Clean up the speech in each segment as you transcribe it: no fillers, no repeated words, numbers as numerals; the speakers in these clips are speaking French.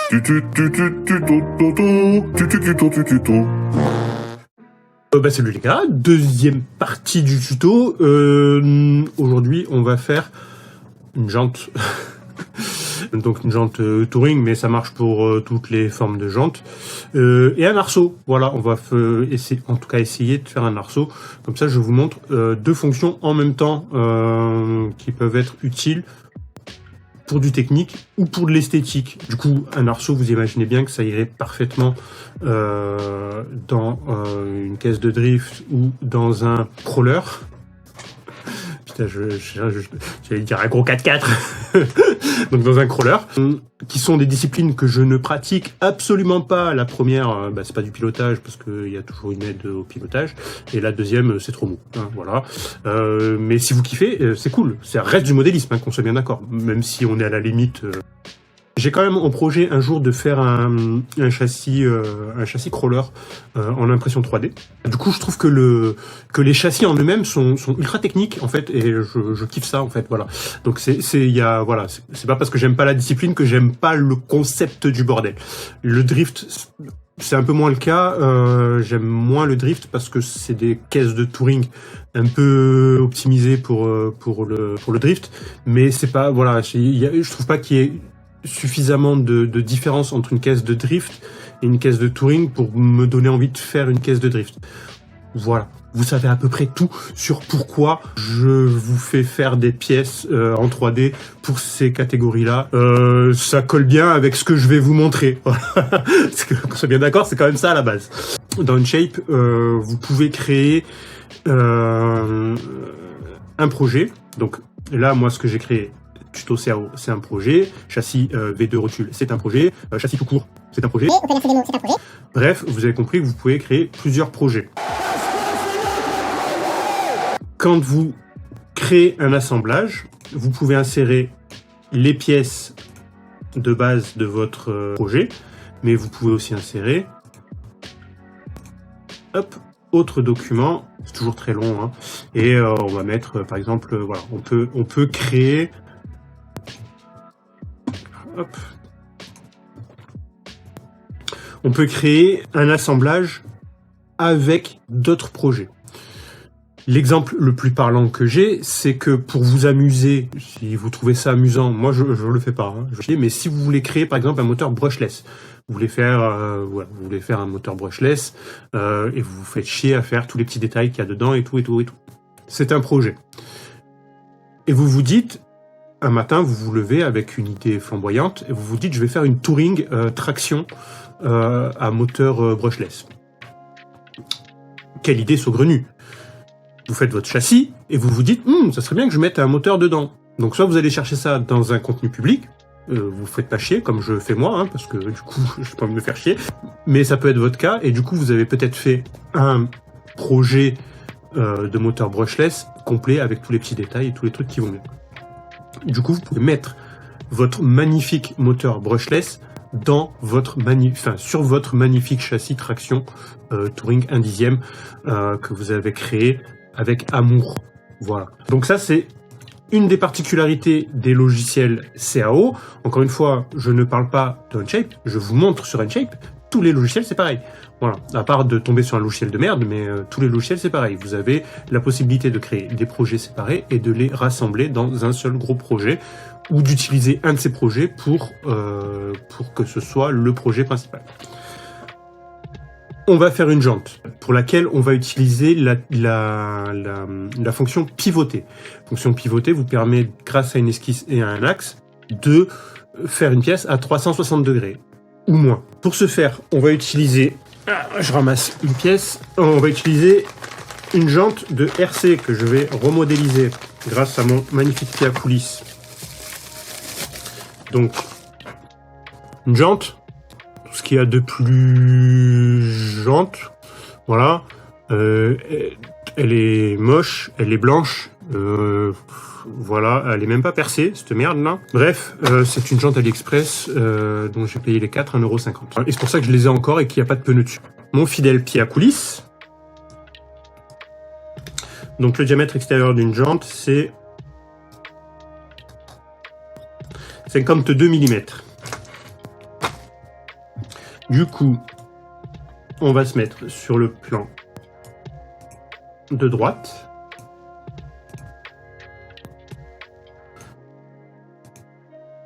Salut les gars, deuxième partie du tuto. Aujourd'hui, on va faire une jante. Donc une jante touring, mais ça marche pour toutes les formes de jantes. Et un arceau. Voilà, on va essayer, en tout cas essayer de faire un arceau. Comme ça, je vous montre deux fonctions en même temps qui peuvent être utiles pour du technique ou pour de l'esthétique. Du coup, un arceau, vous imaginez bien que ça irait parfaitement dans une caisse de drift ou dans un crawler. Putain, j'allais dire un gros 4x4. Donc dans un crawler, qui sont des disciplines que je ne pratique absolument pas. La première, c'est pas du pilotage parce qu'il y a toujours une aide au pilotage. Et la deuxième, c'est trop mou. Hein, voilà. Mais si vous kiffez, c'est cool. Ça reste du modélisme, hein, qu'on soit bien d'accord. Même si on est à la limite. J'ai quand même en projet un jour de faire un châssis crawler en impression 3D. Du coup, je trouve que les châssis en eux-mêmes sont ultra techniques en fait, et je kiffe ça en fait. Voilà. Donc c'est pas parce que j'aime pas la discipline que j'aime pas le concept du bordel. Le drift, c'est un peu moins le cas. J'aime moins le drift parce que c'est des caisses de touring un peu optimisées pour le drift, mais c'est pas je trouve pas qu'il y ait suffisamment de différence entre une caisse de drift et une caisse de touring pour me donner envie de faire une caisse de drift. Voilà, vous savez à peu près tout sur pourquoi je vous fais faire des pièces en 3D pour ces catégories-là. Ça colle bien avec ce que je vais vous montrer. Parce que, qu'on soit bien d'accord, c'est quand même ça à la base. Dans Onshape, vous pouvez créer un projet. Donc là, moi, ce que j'ai créé, tuto CAO, c'est un projet. Châssis V2 rotule, c'est un projet. Châssis tout court, c'est un projet. C'est un projet. Bref, vous avez compris que vous pouvez créer plusieurs projets. Quand vous créez un assemblage, vous pouvez insérer les pièces de base de votre projet, mais vous pouvez aussi insérer autre document. C'est toujours très long, hein, et on va mettre par exemple, voilà, on peut créer. On peut créer un assemblage avec d'autres projets. L'exemple le plus parlant que j'ai, c'est que pour vous amuser, si vous trouvez ça amusant, moi je le fais pas, hein, mais si vous voulez créer par exemple un moteur brushless, vous voulez faire un moteur brushless et vous vous faites chier à faire tous les petits détails qu'il y a dedans et tout. C'est un projet. Et vous vous dites, un matin, vous vous levez avec une idée flamboyante et vous vous dites, je vais faire une touring traction à moteur brushless. Quelle idée saugrenue! Vous faites votre châssis et vous vous dites, ça serait bien que je mette un moteur dedans. Donc soit vous allez chercher ça dans un contenu public, vous faites pas chier comme je fais moi, hein, parce que du coup, je peux pas me faire chier. Mais ça peut être votre cas et du coup, vous avez peut-être fait un projet de moteur brushless complet avec tous les petits détails et tous les trucs qui vont bien. Du coup, vous pouvez mettre votre magnifique moteur brushless dans sur votre magnifique châssis traction Touring 1/10 que vous avez créé avec amour. Voilà. Donc ça, c'est une des particularités des logiciels CAO. Encore une fois, je ne parle pas d'Onshape, je vous montre sur Onshape. Tous les logiciels, c'est pareil. Voilà. À part de tomber sur un logiciel de merde, mais tous les logiciels, c'est pareil. Vous avez la possibilité de créer des projets séparés et de les rassembler dans un seul gros projet ou d'utiliser un de ces projets pour que ce soit le projet principal. On va faire une jante pour laquelle on va utiliser la fonction pivoter. La fonction pivoter vous permet, grâce à une esquisse et à un axe, de faire une pièce à 360 degrés ou moins. Pour ce faire, on va utiliser, je ramasse une pièce, on va utiliser une jante de RC que je vais remodéliser grâce à mon magnifique pied à coulisses. Donc, une jante, tout ce qu'il y a de plus jante, voilà, elle est moche, elle est blanche, voilà, elle est même pas percée, cette merde là. Bref, c'est une jante AliExpress dont j'ai payé les 4 1,50 €. Et c'est pour ça que je les ai encore et qu'il n'y a pas de pneus dessus. Mon fidèle pied à coulisses. Donc le diamètre extérieur d'une jante, c'est 52 mm. Du coup, on va se mettre sur le plan de droite.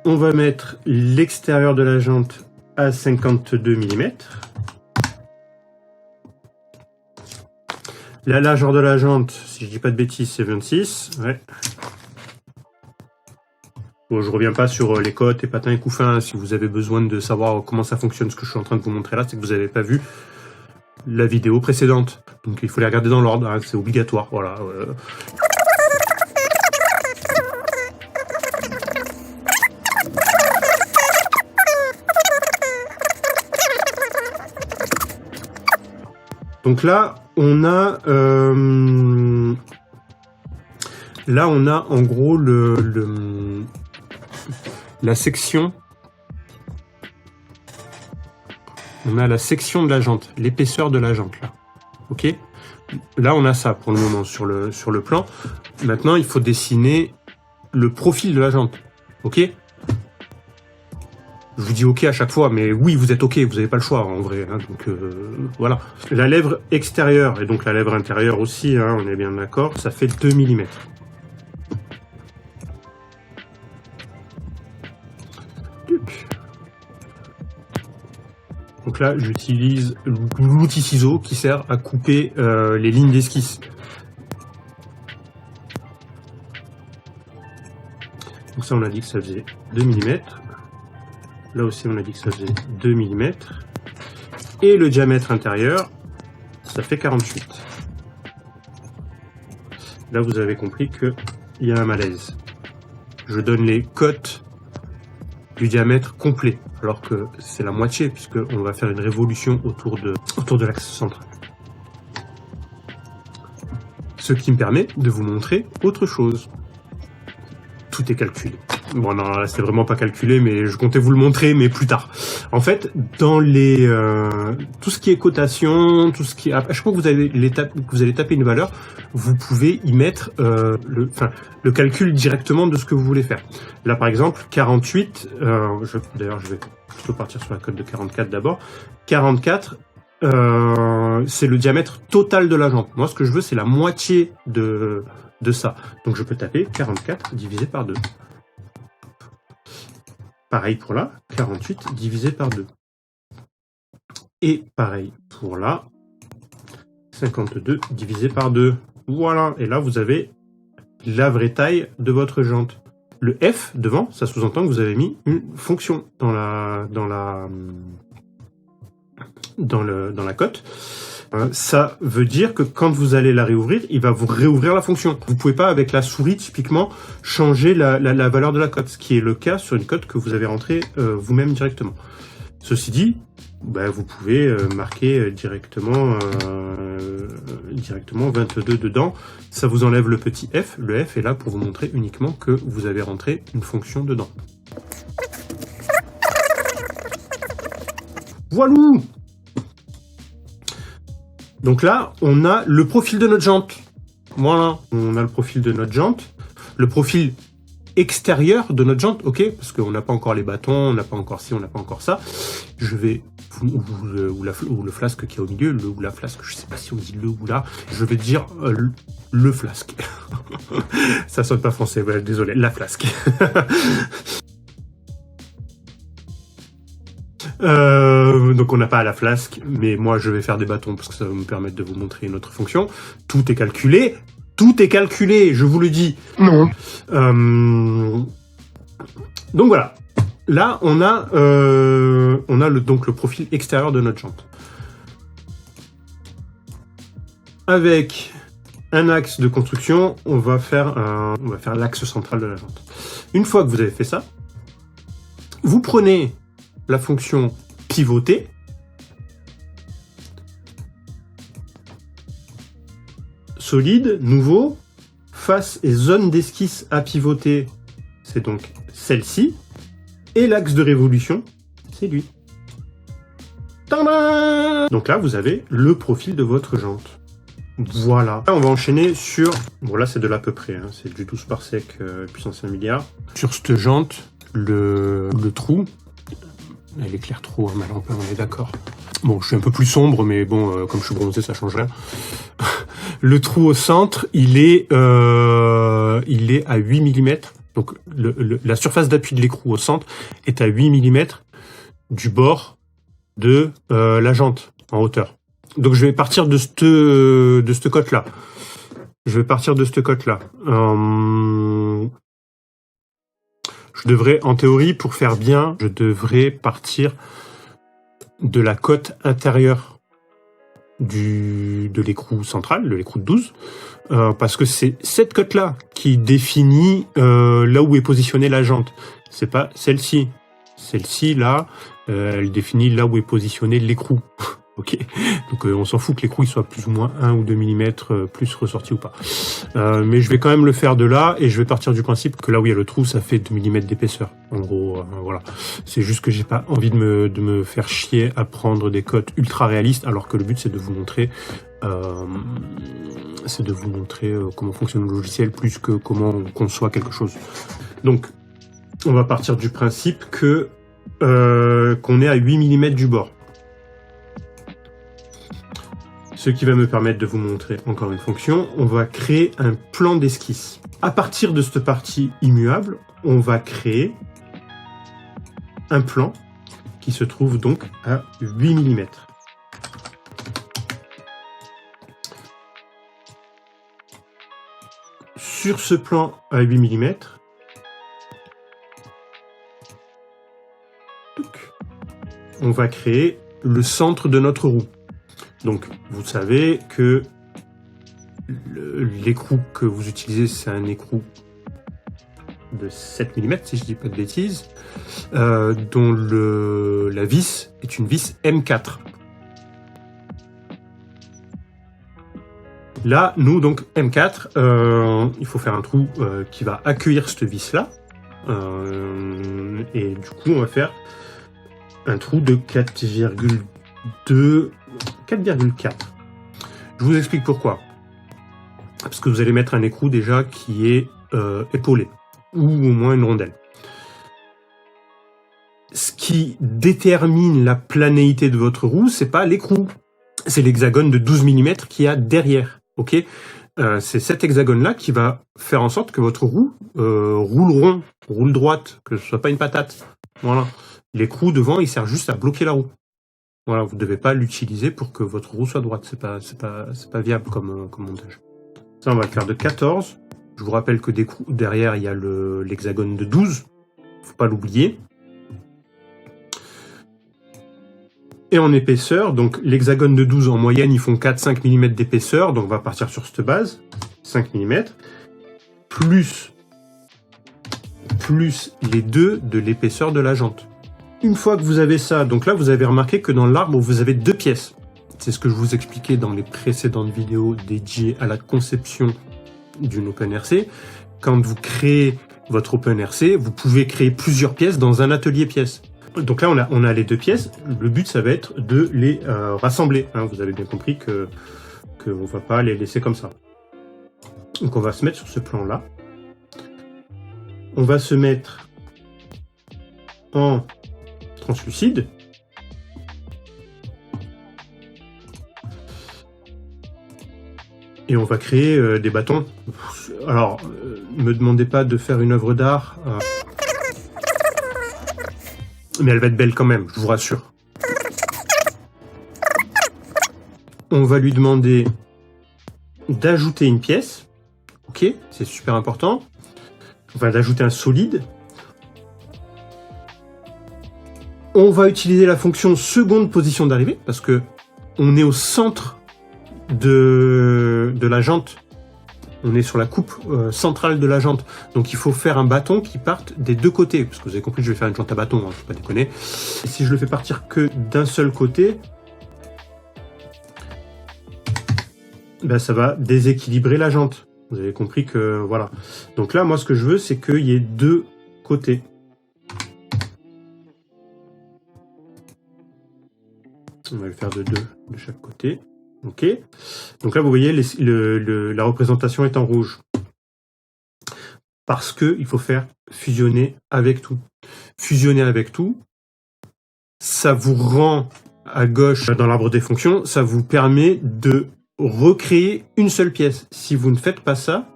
On va mettre l'extérieur de la jante à 52 mm. La largeur de la jante, si je dis pas de bêtises, c'est 26. Ouais. Bon, je reviens pas sur les côtes et patins et couffins. Si vous avez besoin de savoir comment ça fonctionne, ce que je suis en train de vous montrer là, c'est que vous n'avez pas vu la vidéo précédente. Donc il faut les regarder dans l'ordre, hein, c'est obligatoire. Voilà. Donc là, on a en gros la section. On a la section de la jante, l'épaisseur de la jante là. Ok. Là, on a ça pour le moment sur le plan. Maintenant, il faut dessiner le profil de la jante. Ok. Je vous dis ok à chaque fois, mais oui, vous êtes ok, vous n'avez pas le choix en vrai. Hein, donc voilà. La lèvre extérieure et donc la lèvre intérieure aussi, hein, on est bien d'accord, ça fait 2 mm. Donc là, j'utilise l'outil ciseau qui sert à couper les lignes d'esquisse. Donc ça, on a dit que ça faisait 2 mm. Là aussi, on a dit que ça faisait 2 mm. Et le diamètre intérieur, ça fait 48. Là, vous avez compris qu'il y a un malaise. Je donne les cotes du diamètre complet, alors que c'est la moitié, puisqu'on va faire une révolution autour de l'axe central. Ce qui me permet de vous montrer autre chose. Tout est calculé. Bon, non, là, c'est vraiment pas calculé, mais je comptais vous le montrer, mais plus tard. En fait, dans les tout ce qui est cotation, tout ce qui est, à chaque fois que vous allez taper une valeur, vous pouvez y mettre le calcul directement de ce que vous voulez faire. Là, par exemple, 48. D'ailleurs, je vais plutôt partir sur la cote de 44 d'abord. 44. C'est le diamètre total de la jante. Moi, ce que je veux, c'est la moitié de ça. Donc, je peux taper 44 divisé par 2. Pareil pour là, 48 divisé par 2. Et pareil pour là, 52 divisé par 2. Voilà, et là, vous avez la vraie taille de votre jante. Le F devant, ça sous-entend que vous avez mis une fonction dans la cote. Ça veut dire que quand vous allez la réouvrir, il va vous réouvrir la fonction. Vous ne pouvez pas, avec la souris, typiquement, changer la valeur de la cote, ce qui est le cas sur une cote que vous avez rentrée vous-même directement. Ceci dit, vous pouvez marquer directement 22 dedans. Ça vous enlève le petit f. Le f est là pour vous montrer uniquement que vous avez rentré une fonction dedans. Voilà! Donc là, on a le profil de notre jante. Voilà, on a le profil de notre jante. Le profil extérieur de notre jante, ok, parce qu'on n'a pas encore les bâtons, on n'a pas encore ci, on n'a pas encore ça. Je vais, ou le flasque qui est au milieu, le ou la flasque, je sais pas si on dit le ou la, je vais dire le flasque. Ça sonne pas français, désolé, la flasque. Donc on n'a pas à la flasque, mais moi je vais faire des bâtons parce que ça va me permettre de vous montrer une autre fonction. Tout est calculé, je vous le dis. Non. Donc voilà, là on a donc le profil extérieur de notre jante. Avec un axe de construction, on va faire l'axe central de la jante. Une fois que vous avez fait ça, vous prenez la fonction pivoter, solide, nouveau, face et zone d'esquisse à pivoter, c'est donc celle-ci, et l'axe de révolution, c'est lui. Tadam! Donc là, vous avez le profil de votre jante. Voilà. Là, on va enchaîner sur... Bon, là, c'est de l'à peu près, hein, c'est du 12 parsec puissance 1 milliard. Sur cette jante, le trou, Elle éclaire trop, hein, ma lampe, on est d'accord. Bon, je suis un peu plus sombre, mais bon, comme je suis bronzé, ça change rien. Le trou au centre, il est à 8 mm. Donc, la surface d'appui de l'écrou au centre est à 8 mm du bord de la jante en hauteur. Donc, je vais partir de cette cote-là. Je devrais, en théorie, pour faire bien, je devrais partir de la cote intérieure de l'écrou central, de l'écrou de 12, parce que c'est cette cote-là qui définit là où est positionnée la jante. C'est pas celle-ci. Celle-ci, là, elle définit là où est positionné l'écrou. Ok, donc on s'en fout que l'écrou il soit plus ou moins 1 ou 2 mm plus ressorti ou pas. Mais je vais quand même le faire de là, et je vais partir du principe que là où il y a le trou, ça fait 2 mm d'épaisseur. En gros, voilà. C'est juste que j'ai pas envie de me faire chier à prendre des cotes ultra réalistes, alors que le but c'est de vous montrer comment fonctionne le logiciel plus que comment on conçoit quelque chose. Donc, on va partir du principe que qu'on est à 8 mm du bord. Ce qui va me permettre de vous montrer encore une fonction. On va créer un plan d'esquisse. À partir de cette partie immuable, on va créer un plan qui se trouve donc à 8 mm. Sur ce plan à 8 mm, on va créer le centre de notre roue. Donc, vous savez que l'écrou que vous utilisez, c'est un écrou de 7 mm, si je dis pas de bêtises, dont la vis est une vis M4. Là, nous, donc, M4, il faut faire un trou qui va accueillir cette vis-là. Et du coup, on va faire un trou de 4,2... 4,4. Je vous explique pourquoi. Parce que vous allez mettre un écrou déjà qui est épaulé, ou au moins une rondelle. Ce qui détermine la planéité de votre roue, c'est pas l'écrou, c'est l'hexagone de 12 mm qu'il y a derrière. Ok, c'est cet hexagone-là qui va faire en sorte que votre roue roule rond, roule droite, que ce soit pas une patate. Voilà. L'écrou devant, il sert juste à bloquer la roue. Voilà, vous ne devez pas l'utiliser pour que votre roue soit droite. C'est pas viable comme montage. Ça, on va le faire de 14. Je vous rappelle que derrière, il y a l'hexagone de 12. Faut pas l'oublier. Et en épaisseur, donc l'hexagone de 12 en moyenne, ils font 4-5 mm d'épaisseur. Donc on va partir sur cette base, 5 mm, plus les deux de l'épaisseur de la jante. Une fois que vous avez ça, donc là vous avez remarqué que dans l'arbre vous avez 2 pièces. C'est ce que je vous expliquais dans les précédentes vidéos dédiées à la conception d'une OpenRC. Quand vous créez votre OpenRC, vous pouvez créer plusieurs pièces dans un atelier pièces. Donc là on a les 2 pièces. Le but ça va être de les rassembler. Hein, vous avez bien compris que on va pas les laisser comme ça. Donc on va se mettre sur ce plan là. On va se mettre en translucide. Et on va créer des bâtons. Alors, ne me demandez pas de faire une œuvre d'art, mais elle va être belle quand même, je vous rassure. On va lui demander d'ajouter une pièce. Ok, c'est super important. On va d'ajouter un solide. On va utiliser la fonction seconde position d'arrivée parce que on est au centre de la jante. On est sur la coupe centrale de la jante. Donc il faut faire un bâton qui parte des deux côtés. Parce que vous avez compris, je vais faire une jante à bâton, hein, faut pas déconner. Et si je le fais partir que d'un seul côté, ben, ça va déséquilibrer la jante. Vous avez compris que voilà. Donc là, moi, ce que je veux, c'est qu'il y ait deux côtés. On va le faire de deux de chaque côté. Ok. Donc là, vous voyez, la représentation est en rouge. Parce qu'il faut faire fusionner avec tout. Fusionner avec tout, ça vous rend à gauche dans l'arbre des fonctions, ça vous permet de recréer une seule pièce. Si vous ne faites pas ça,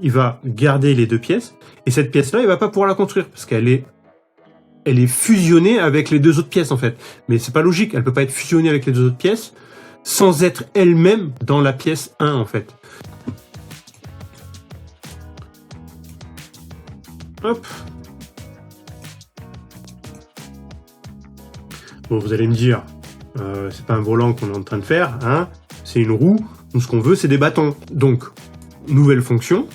il va garder les deux pièces, et cette pièce-là, il va pas pouvoir la construire, parce qu'elle est fusionnée avec les deux autres pièces, en fait. Mais c'est pas logique, elle peut pas être fusionnée avec les deux autres pièces, sans être elle-même dans la pièce 1, en fait. Hop. Bon, vous allez me dire, c'est pas un volant qu'on est en train de faire, hein, c'est une roue, nous ce qu'on veut, c'est des bâtons. Donc, nouvelle fonction,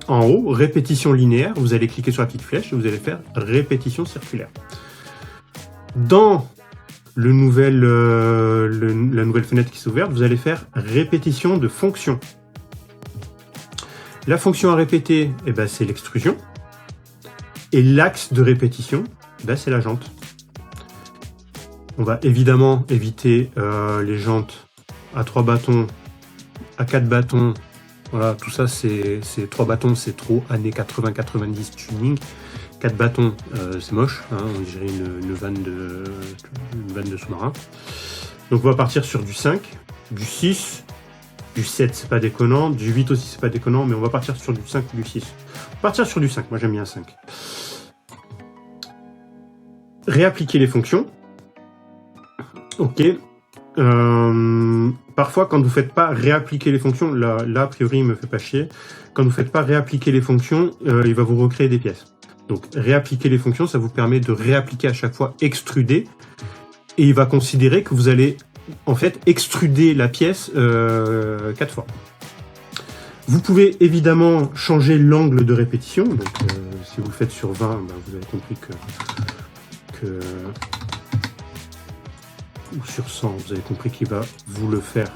en haut, répétition linéaire, vous allez cliquer sur la petite flèche et vous allez faire répétition circulaire. Dans la nouvelle fenêtre qui s'est ouverte, vous allez faire répétition de fonction. La fonction à répéter, eh ben, c'est l'extrusion. Et l'axe de répétition, eh ben, c'est la jante. On va évidemment éviter les jantes à 3 bâtons, à 4 bâtons. Voilà, tout ça, c'est 3 bâtons, c'est trop années 80-90 tuning. 4 bâtons, c'est moche, hein, on dirait une vanne de sous-marin. Donc on va partir sur du 5, du 6, du 7, c'est pas déconnant, du 8 aussi, c'est pas déconnant, mais on va partir sur du 5 ou du 6. On va partir sur du 5, moi j'aime bien 5. Réappliquer les fonctions. Ok. Parfois, quand vous ne faites pas réappliquer les fonctions, là, a priori, il me fait pas chier. Quand vous ne faites pas réappliquer les fonctions, il va vous recréer des pièces. Donc, réappliquer les fonctions, ça vous permet de réappliquer à chaque fois extruder. Et il va considérer que vous allez, en fait, extruder la pièce 4 fois. Vous pouvez évidemment changer l'angle de répétition. Donc, si vous le faites sur 20, ben, vous avez compris que ou sur 100, vous avez compris qu'il va vous le faire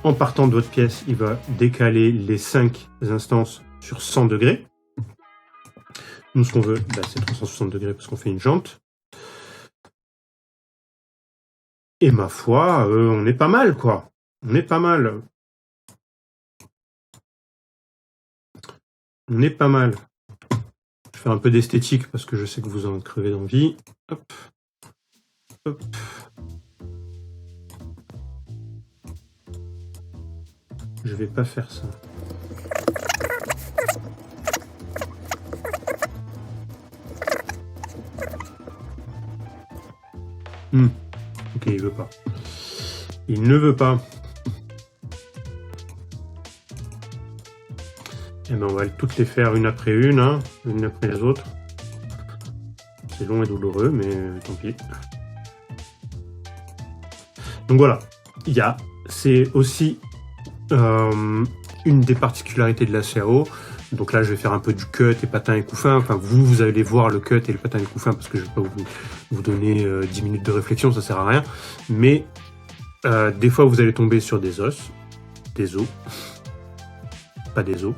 en partant de votre pièce. Il va décaler les 5 instances sur 100 degrés. Nous, ce qu'on veut, bah, c'est 360 degrés parce qu'on fait une jante. Et ma foi, on est pas mal, quoi. On est pas mal. On est pas mal. Je vais faire un peu d'esthétique parce que je sais que vous en crevez d'envie. Hop. Hop. Je vais pas faire ça. Ok, il veut pas. Il ne veut pas. Et ben on va toutes les faire une après une, hein, une après les autres. C'est long et douloureux, mais tant pis. Donc voilà, c'est aussi une des particularités de la CAO. Donc là, je vais faire un peu du cut et patin et couffin. Enfin, vous allez voir le cut et le patin et couffin parce que je ne vais pas vous donner 10 minutes de réflexion, ça sert à rien. Mais des fois, vous allez tomber sur des os, pas des os.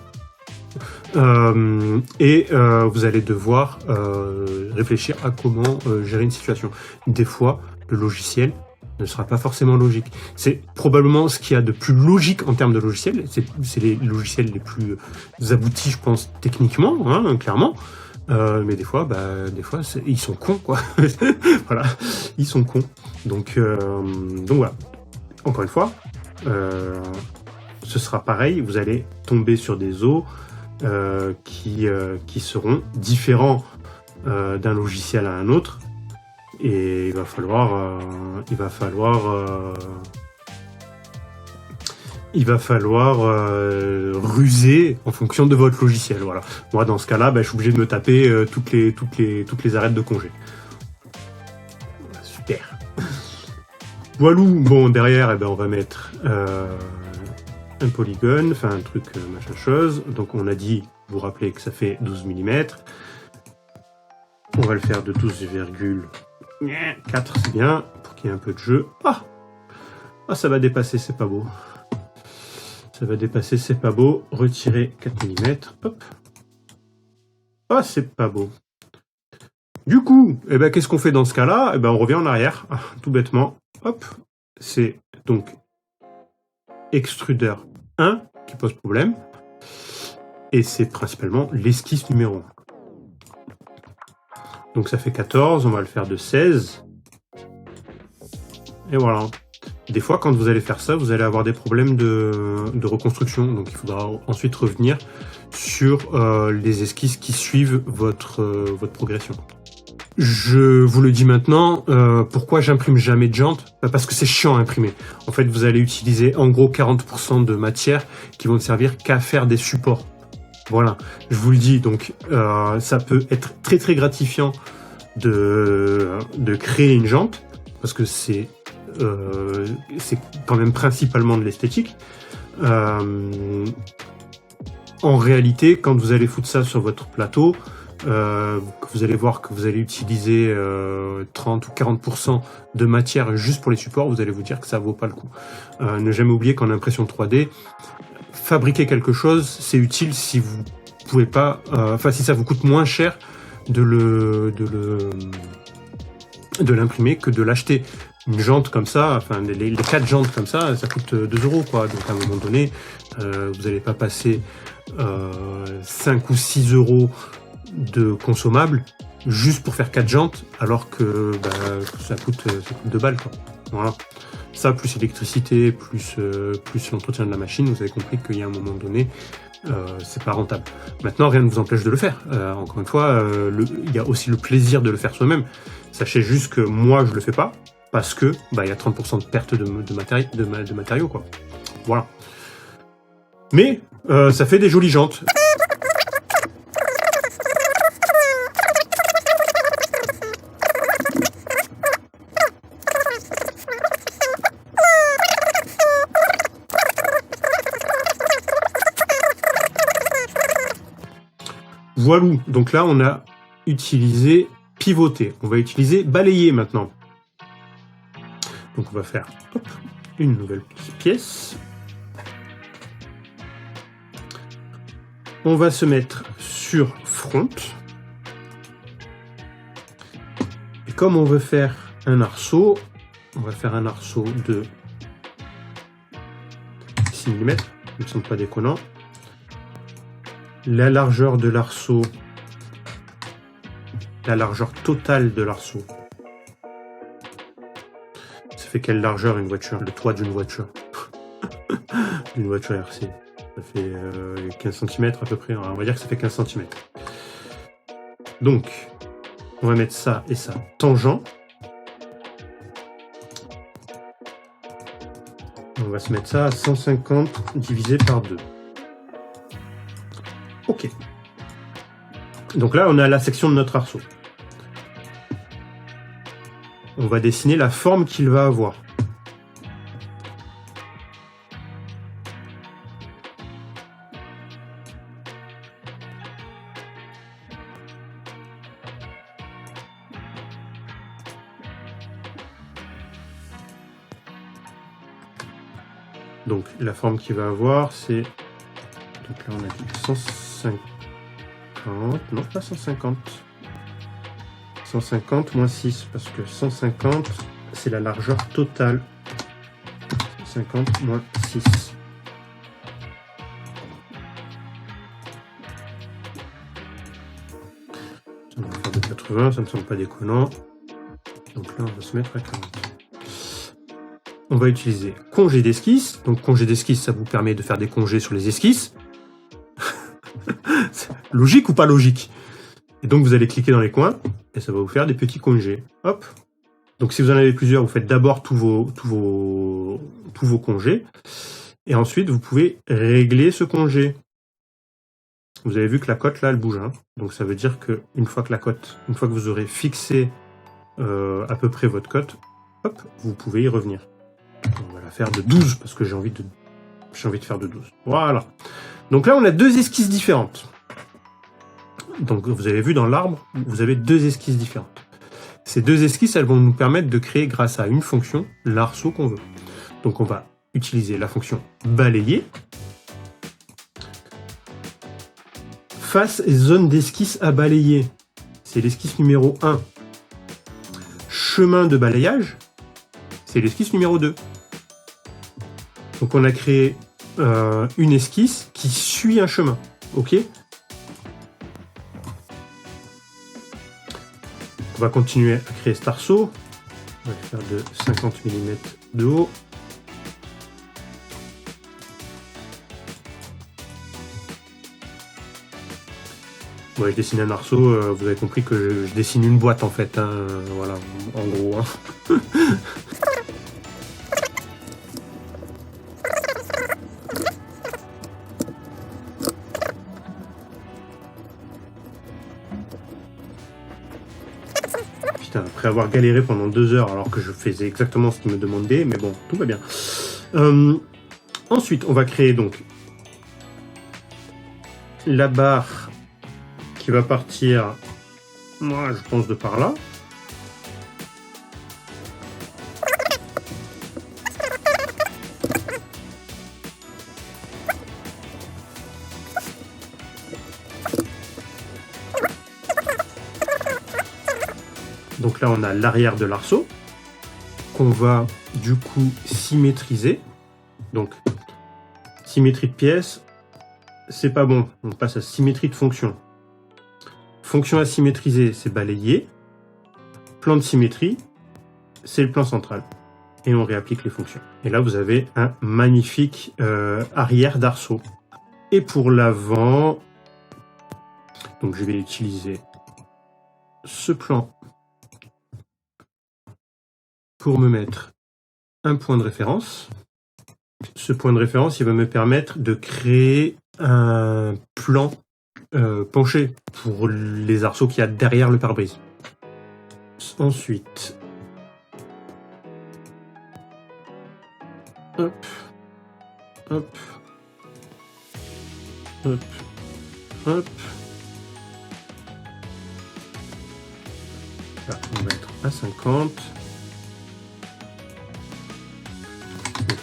Et vous allez devoir réfléchir à comment gérer une situation. Des fois, le logiciel ne sera pas forcément logique. C'est probablement ce qu'il y a de plus logique en termes de logiciel. C'est les logiciels les plus aboutis, je pense, techniquement, hein, clairement. Mais des fois, ils sont cons, quoi. Voilà, ils sont cons. Donc voilà. Encore une fois, ce sera pareil. Vous allez tomber sur des os qui seront différents d'un logiciel à un autre. Et il va falloir ruser en fonction de votre logiciel. Voilà. Moi, dans ce cas-là, je suis obligé de me taper toutes les arêtes de congé. Super. Voilou. Bon, derrière, on va mettre un polygone, enfin un truc machin chose. Donc on a dit, vous vous rappelez que ça fait 12 mm. On va le faire de 12,4, c'est bien, pour qu'il y ait un peu de jeu. Ah, ça va dépasser, c'est pas beau. Ça va dépasser, c'est pas beau. Retirer 4 mm. Hop. Ah, c'est pas beau. Du coup, qu'est-ce qu'on fait dans ce cas-là? On revient en arrière, tout bêtement. Hop. C'est donc extrudeur 1 qui pose problème. Et c'est principalement l'esquisse numéro 1. Donc ça fait 14, on va le faire de 16. Et voilà. Des fois, quand vous allez faire ça, vous allez avoir des problèmes de reconstruction. Donc il faudra ensuite revenir sur les esquisses qui suivent votre progression. Je vous le dis maintenant, pourquoi j'imprime jamais de jantes? Parce que c'est chiant à imprimer. En fait, vous allez utiliser en gros 40% de matière qui vont ne servir qu'à faire des supports. Voilà, je vous le dis, donc ça peut être très très gratifiant de créer une jante, parce que c'est quand même principalement de l'esthétique. En réalité, quand vous allez foutre ça sur votre plateau, vous allez voir que vous allez utiliser 30 ou 40% de matière juste pour les supports, vous allez vous dire que ça vaut pas le coup. Ne jamais oublier qu'en impression 3D, fabriquer quelque chose, c'est utile si vous pouvez pas, si ça vous coûte moins cher de l'imprimer que de l'acheter. Une jante comme ça, les 4 jantes comme ça coûte 2 €, quoi. Donc à un moment donné, vous n'allez pas passer 5 ou 6 € de consommables juste pour faire 4 jantes, alors que ça coûte 2 balles, quoi. Voilà. Ça, plus électricité, plus l'entretien de la machine, vous avez compris qu'il y a un moment donné, c'est pas rentable. Maintenant, rien ne vous empêche de le faire. Encore une fois, il y a aussi le plaisir de le faire soi-même. Sachez juste que moi, je le fais pas, parce que il y a 30% de perte de matériaux, quoi. Voilà. Mais ça fait des jolies jantes. Voilà, donc là on a utilisé pivoter. On va utiliser balayer maintenant. Donc on va faire une nouvelle petite pièce. On va se mettre sur front. Et comme on veut faire un arceau, on va faire un arceau de 6 mm. Ça ne me semble pas déconnant. La largeur de l'arceau, la largeur totale de l'arceau. Ça fait quelle largeur une voiture? Le toit d'une voiture. Une voiture RC. Ça fait 15 cm à peu près. On va dire que ça fait 15 cm. Donc, on va mettre ça et ça tangent. On va se mettre ça à 150 divisé par 2. Ok. Donc là, on a la section de notre arceau. On va dessiner la forme qu'il va avoir. Donc la forme qu'il va avoir, c'est... Donc là, on a dit 150... Non, pas 150. 150 moins 6, parce que 150, c'est la largeur totale. 150 moins 6. On va faire de 80, ça ne me semble pas déconnant. Donc là, on va se mettre à 40. On va utiliser congé d'esquisse. Donc congé d'esquisse, ça vous permet de faire des congés sur les esquisses. Logique ou pas logique? Et donc vous allez cliquer dans les coins et ça va vous faire des petits congés. Hop. Donc si vous en avez plusieurs, vous faites d'abord tous vos congés et ensuite vous pouvez régler ce congé. Vous avez vu que la cote là elle bouge, hein. Donc ça veut dire que une fois que vous aurez fixé à peu près votre cote, hop, vous pouvez y revenir. On va la faire de 12 parce que j'ai envie de faire de 12. Voilà. Donc là on a deux esquisses différentes. Donc vous avez vu dans l'arbre, vous avez deux esquisses différentes. Ces deux esquisses, elles vont nous permettre de créer grâce à une fonction l'arceau qu'on veut. Donc on va utiliser la fonction balayer. Face et zone d'esquisse à balayer. C'est l'esquisse numéro 1. Chemin de balayage, c'est l'esquisse numéro 2. Donc on a créé une esquisse qui suit un chemin. Ok ? On va continuer à créer cet arceau. On va faire de 50 mm de haut. Ouais, je dessine un arceau, vous avez compris que je dessine une boîte en fait, hein, voilà, en gros. Hein. Putain, après avoir galéré pendant 2 heures alors que je faisais exactement ce qu'il me demandait, mais bon, tout va bien. Ensuite, on va créer donc la barre qui va partir, moi je pense de par là. Donc là on a l'arrière de l'arceau qu'on va du coup symétriser. Donc symétrie de pièce, c'est pas bon, on passe à symétrie de fonction. Fonction à symétriser, c'est balayer. Plan de symétrie, c'est le plan central. Et on réapplique les fonctions. Et là, vous avez un magnifique arrière d'arceau. Et pour l'avant, donc je vais utiliser ce plan pour me mettre un point de référence. Ce point de référence, il va me permettre de créer un plan penché pour les arceaux qu'il y a derrière le pare-brise. Ensuite, hop, hop, hop, hop. Là, on va être à 50.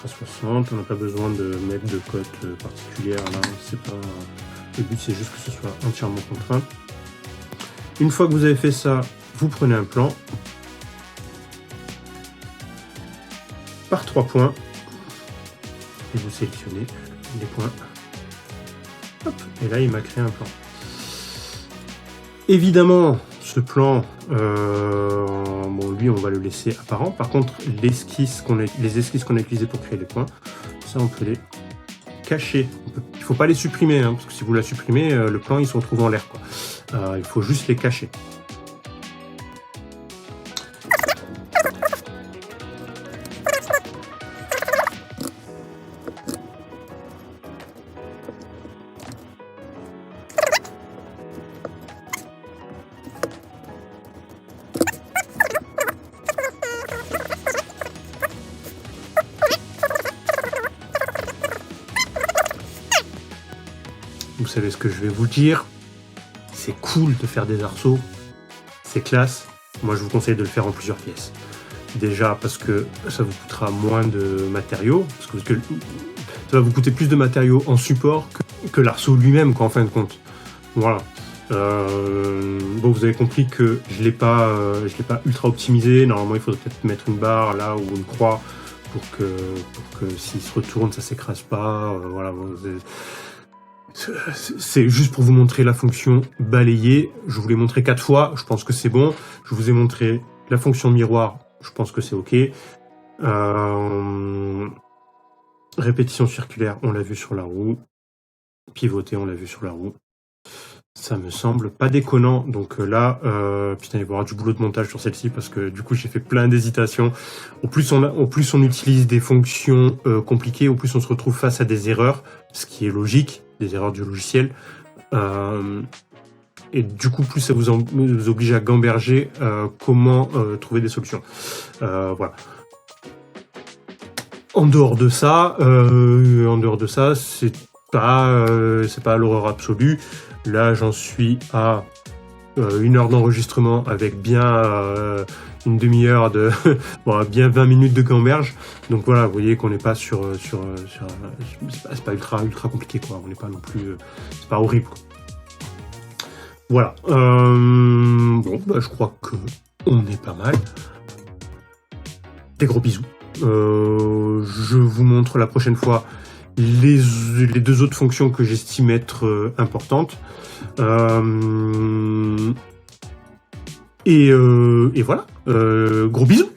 À 60, on n'a pas besoin de mettre de cote particulière là, c'est pas... Le but c'est juste que ce soit entièrement contraint. Une fois que vous avez fait ça, vous prenez un plan par 3 points et vous sélectionnez les points. Hop, et là il m'a créé un plan. Évidemment, ce plan, bon lui on va le laisser apparent. Par contre, les esquisses qu'on a utilisées pour créer les points, ça on peut les cacher. Il ne faut pas les supprimer, hein, parce que si vous la supprimez, le plan il se retrouve en l'air. Il faut juste les cacher. Vous savez ce que je vais vous dire, c'est cool de faire des arceaux, c'est classe. Moi je vous conseille de le faire en plusieurs pièces. Déjà parce que ça vous coûtera moins de matériaux, parce que ça va vous coûter plus de matériaux en support que l'arceau lui-même, en fin de compte. Voilà. Bon, vous avez compris que je l'ai pas ultra optimisé. Normalement il faudrait peut-être mettre une barre là ou une croix pour que s'il se retourne ça s'écrase pas. Voilà. C'est juste pour vous montrer la fonction balayer. Je vous l'ai montré 4 fois, je pense que c'est bon. Je vous ai montré la fonction miroir, je pense que c'est ok. Répétition circulaire, on l'a vu sur la roue. Pivoter, on l'a vu sur la roue. Ça me semble pas déconnant. Donc là, putain, il va y avoir du boulot de montage sur celle-ci parce que du coup, j'ai fait plein d'hésitations. Au plus on utilise des fonctions compliquées, au plus on se retrouve face à des erreurs, ce qui est logique, des erreurs du logiciel. Et du coup, plus ça vous oblige à gamberger comment trouver des solutions. Voilà. En dehors de ça, c'est pas l'horreur absolue. Là, j'en suis à 1 heure d'enregistrement avec bien une demi-heure de bon, bien 20 minutes de gamberge. Donc voilà, vous voyez qu'on n'est pas sur c'est pas ultra compliqué quoi. On n'est pas non plus c'est pas horrible quoi. Voilà. Bon, bah, je crois que on est pas mal. Des gros bisous. Je vous montre la prochaine fois les 2 autres fonctions que j'estime être importantes. Et voilà. Gros bisous.